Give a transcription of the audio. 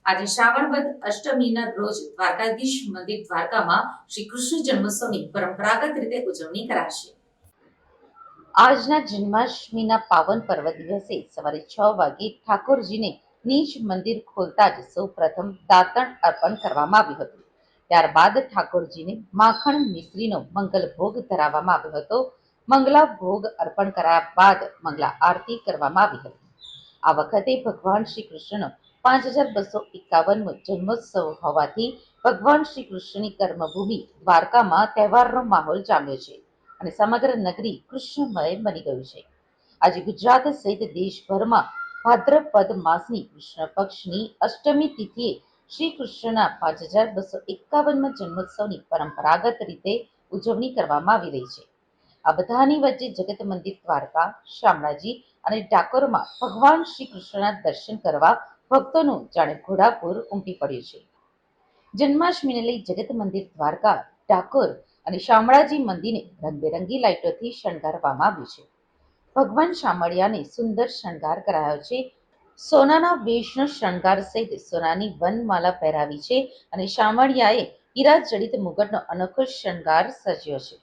આજે શ્રાવણ વદ અષ્ટમીના રોજ દ્વારકાધીશ મંદિર દ્વારકામાં શ્રી કૃષ્ણ જન્મોત્સવની પરંપરાગત રીતે ઉજવણી કરાશે. આજના જન્માષ્ટમીના પાવન પર્વ દિવસે સવારે 6 વાગે ઠાકોરજીને નિજ મંદિર ખોલતા જ સૌ પ્રથમ દાતણ અર્પણ કરવામાં આવ્યું હતું. ત્યારબાદ ઠાકોરજીને માખણ મિશ્રીનો મંગલ ભોગ ધરાવવામાં આવ્યો હતો. મંગલા ભોગ અર્પણ કર્યા બાદ મંગલા આરતી કરવામાં આવી હતી. આ વખતે ભગવાન શ્રી કૃષ્ણનો 5251મો જન્મોત્સવ હોવાથી ભગવાન શ્રી કૃષ્ણની કર્મભૂમિ દ્વારકામાં તહેવારનો માહોલ જામ્યો છે અને સમગ્ર નગરી કૃષ્ણમય બની ગયું છે. આજે ગુજરાત સહિત દેશભરમાં ભાદ્રપદ માસની કૃષ્ણ પક્ષની અષ્ટમી તિથિએ શ્રી કૃષ્ણના 5251મા જન્મોત્સવની પરંપરાગત રીતે ઉજવણી કરવામાં આવી રહી છે. આ બધાની વચ્ચે જગત મંદિર દ્વારકા, શામળાજી અને ડાકોરમાં ભગવાન શ્રી કૃષ્ણના દર્શન કરવા ભક્તોનું જાણે ઘોડાપૂર ઉમટી પડ્યું છે. જન્માષ્ટમીને લઈ જગત મંદિર દ્વારકા, ડાકોર અને શામળાજી મંદિરને રંગબેરંગી લાઇટોથી શણગારવામાં આવ્યું છે. ભગવાન શામળિયાને સુંદર શણગાર કરાયો છે. સોનાના વેશનો શણગાર સહિત સોનાની વનમાલા પહેરાવી છે અને શામળિયાએ હીરા જડિત મુગટનો અનોખો શણગાર સર્જ્યો છે.